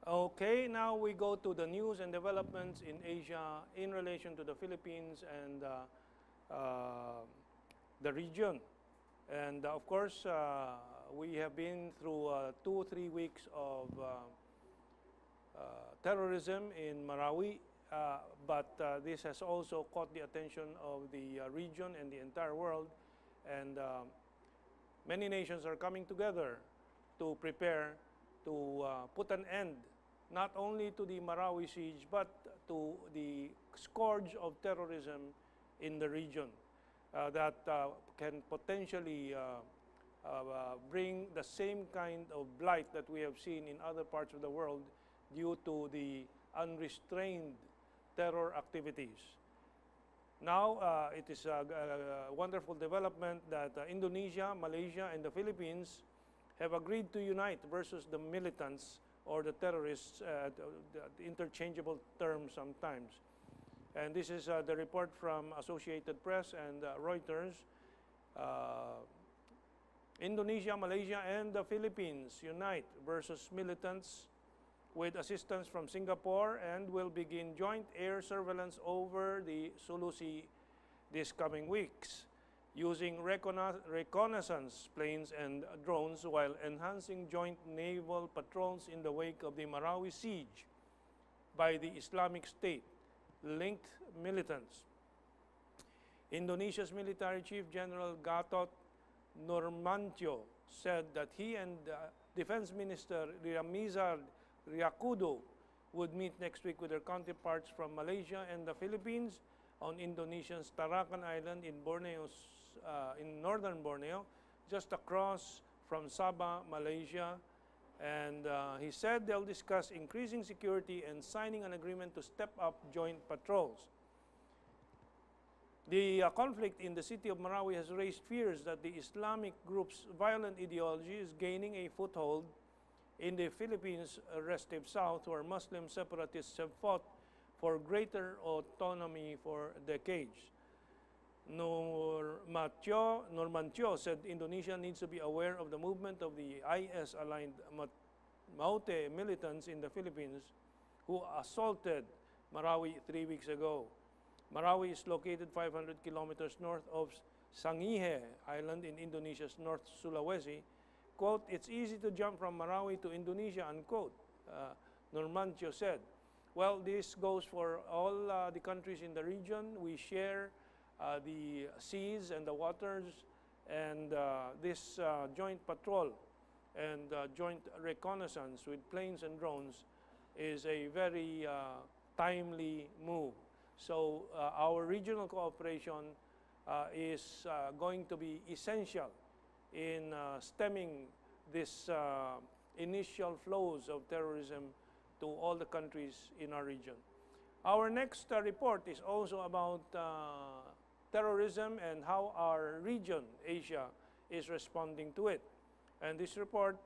Okay, now we go to the news and developments in Asia in relation to the Philippines and the region. And of course, we have been through 2 or 3 weeks of terrorism in Marawi, but this has also caught the attention of the region and the entire world. And many nations are coming together to prepare to put an end not only to the Marawi siege, but to the scourge of terrorism in the region that can potentially bring the same kind of blight that we have seen in other parts of the world due to the unrestrained terror activities. Now, it is a wonderful development that Indonesia, Malaysia, and the Philippines have agreed to unite versus the militants or the terrorists, the interchangeable terms sometimes. And this is the report from Associated Press and Reuters. Indonesia, Malaysia, and the Philippines unite versus militants with assistance from Singapore and will begin joint air surveillance over the Sulu Sea this coming weeks, using reconnaissance planes and drones while enhancing joint naval patrols in the wake of the Marawi siege by the Islamic State linked militants. Indonesia's military chief General Gatot Nurmantyo said that he and Defense Minister Ryamizard Ryacudu would meet next week with their counterparts from Malaysia and the Philippines on Indonesia's Tarakan Island in in northern Borneo, just across from Sabah, Malaysia. And he said they'll discuss increasing security and signing an agreement to step up joint patrols. The conflict in the city of Marawi has raised fears that the Islamic group's violent ideology is gaining a foothold in the Philippines' restive south, where Muslim separatists have fought for greater autonomy for decades. Nurmantyo said Indonesia needs to be aware of the movement of the IS-aligned Maute militants in the Philippines who assaulted Marawi 3 weeks ago. Marawi is located 500 kilometers north of Sangihe Island in Indonesia's North Sulawesi. Quote, "It's easy to jump from Marawi to Indonesia," unquote, Nurmantyo said. Well, this goes for all the countries in the region. We share the seas and the waters, and this joint patrol and joint reconnaissance with planes and drones is a very timely move. So our regional cooperation is going to be essential in stemming this initial flows of terrorism to all the countries in our region. Our next report is also about terrorism and how our region, Asia, is responding to it. And this report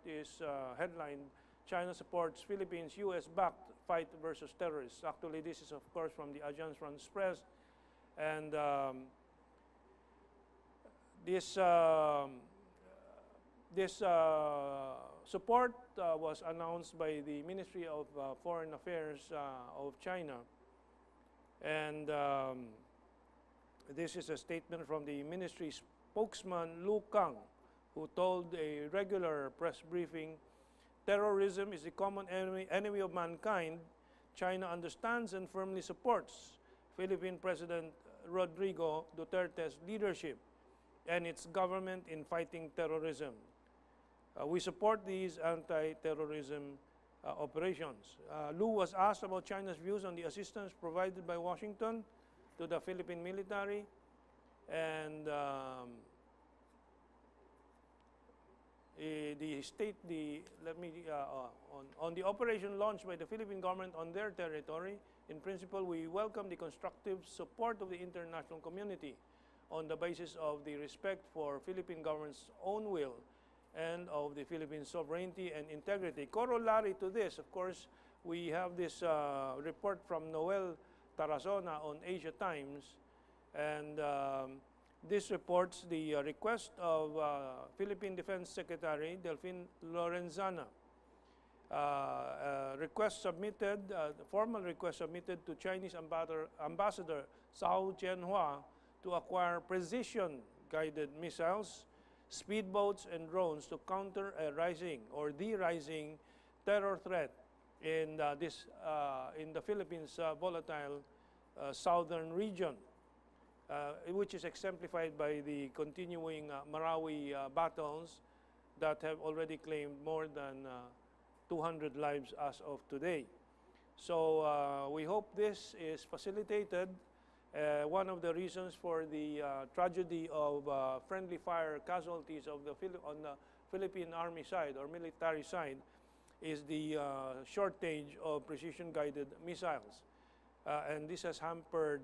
is headlined, "China supports Philippines' US-backed fight versus terrorists." Actually, this is, of course, from the Agence France-Presse. And this support was announced by the Ministry of Foreign Affairs of China. And this is a statement from the ministry spokesman Lu Kang, who told a regular press briefing, "Terrorism is the common enemy of mankind. China understands and firmly supports Philippine President Rodrigo Duterte's leadership and its government in fighting terrorism. We support these anti-terrorism operations." Lu was asked about China's views on the assistance provided by Washington to the Philippine military, and on the operation launched by the Philippine government on their territory. In principle, we welcome the constructive support of the international community on the basis of the respect for Philippine government's own will and of the Philippine sovereignty and integrity. Corollary to this, of course, we have this report from Noel Tarazona on Asia Times, and this reports the request of Philippine Defense Secretary Delfin Lorenzana request submitted, the formal request submitted to Chinese Ambassador Zhao Jianhua to acquire precision-guided missiles, speedboats, and drones to counter a rising or the rising terror threat in the Philippines' volatile southern region, which is exemplified by the continuing Marawi battles that have already claimed more than 200 lives as of today. So we hope this is facilitated. One of the reasons for the tragedy of friendly fire casualties of on the Philippine Army side or military side is the shortage of precision-guided missiles. And this has hampered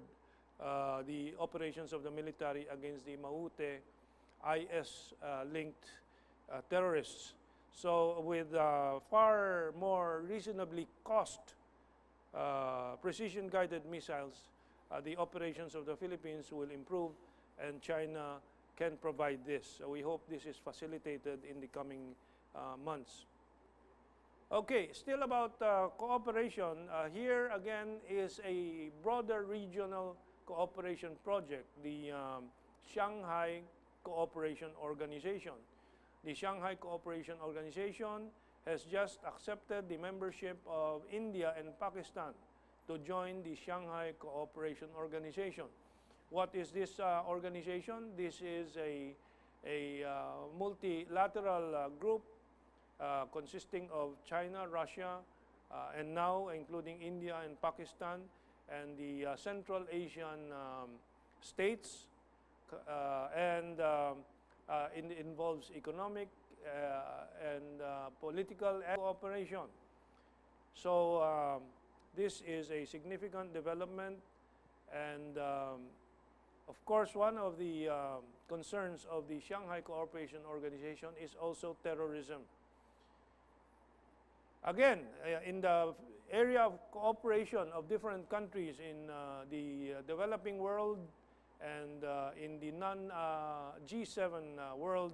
the operations of the military against the Maute IS-linked terrorists. So with far more reasonably cost precision-guided missiles, the operations of the Philippines will improve, and China can provide this. So we hope this is facilitated in the coming months. Okay, still about cooperation. Here again is a broader regional cooperation project, the Shanghai Cooperation Organization. The Shanghai Cooperation Organization has just accepted the membership of India and Pakistan to join the Shanghai Cooperation Organization. What is this organization? This is a multilateral group consisting of China, Russia, and now including India and Pakistan, and the Central Asian states, and it involves economic and political cooperation. So this is a significant development, and of course one of the concerns of the Shanghai Cooperation Organization is also terrorism. Again, in the area of cooperation of different countries in the developing world and in the non-G7 world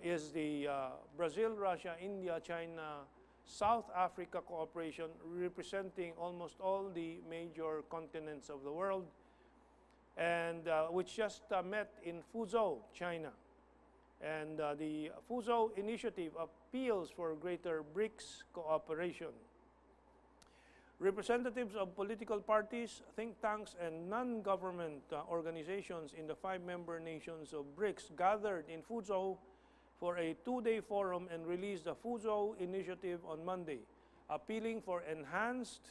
is the Brazil, Russia, India, China, South Africa cooperation, representing almost all the major continents of the world, and which just met in Fuzhou, China. And the Fuzhou initiative appeals for greater BRICS cooperation. Representatives of political parties, think tanks, and non-government organizations in the 5 member nations of BRICS gathered in Fuzhou for a 2-day forum and released the Fuzhou Initiative on Monday, appealing for enhanced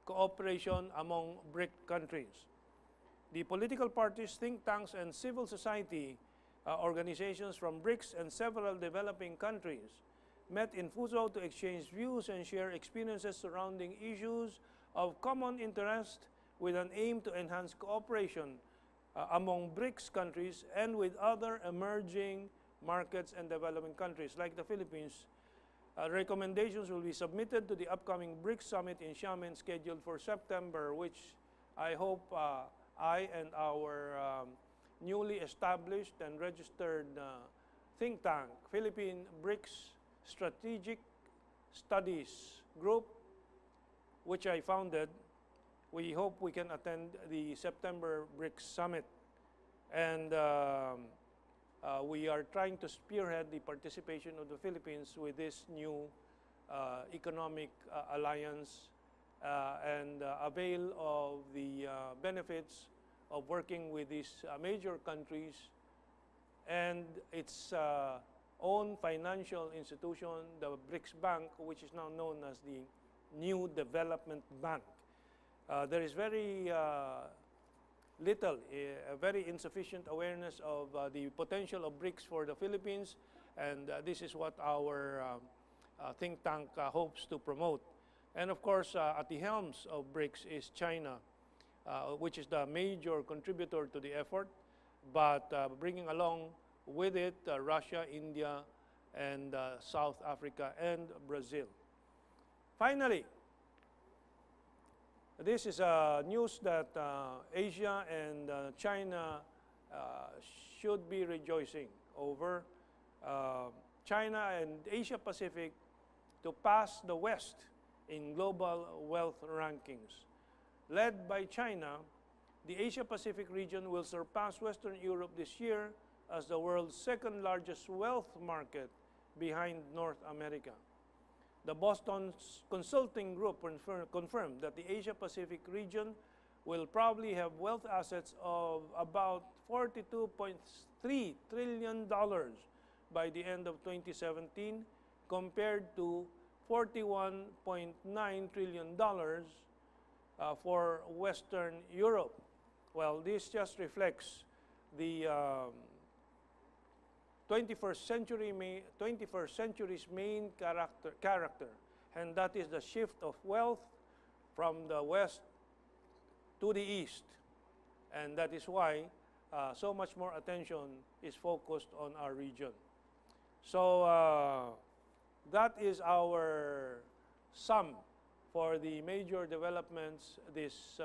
cooperation among BRIC countries. The political parties, think tanks, and civil society organizations from BRICS and several developing countries met in Fuzhou to exchange views and share experiences surrounding issues of common interest, with an aim to enhance cooperation among BRICS countries and with other emerging markets and developing countries like the Philippines. Recommendations will be submitted to the upcoming BRICS summit in Xiamen scheduled for September, which I hope I and our newly established and registered think tank, Philippine BRICS Strategic Studies Group, which I founded, we hope we can attend the September BRICS Summit. And we are trying to spearhead the participation of the Philippines with this new economic alliance and avail of the benefits of working with these major countries and its own financial institution, the BRICS Bank, which is now known as the New Development Bank. There is very little, very insufficient awareness of the potential of BRICS for the Philippines, and this is what our think tank hopes to promote. And of course, at the helms of BRICS is China, which is the major contributor to the effort, but bringing along with it Russia, India, and South Africa and Brazil. Finally, this is news that Asia and China should be rejoicing over. China and Asia Pacific to pass the West in global wealth rankings. Led by China, the Asia-Pacific region will surpass Western Europe this year as the world's second largest wealth market behind North America. The Boston Consulting Group confirmed that the Asia-Pacific region will probably have wealth assets of about $42.3 trillion by the end of 2017 compared to $41.9 trillion for Western Europe. Well, this just reflects the 21st century's main character, and that is the shift of wealth from the West to the East. And that is why so much more attention is focused on our region. So that is our sum for the major developments this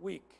week.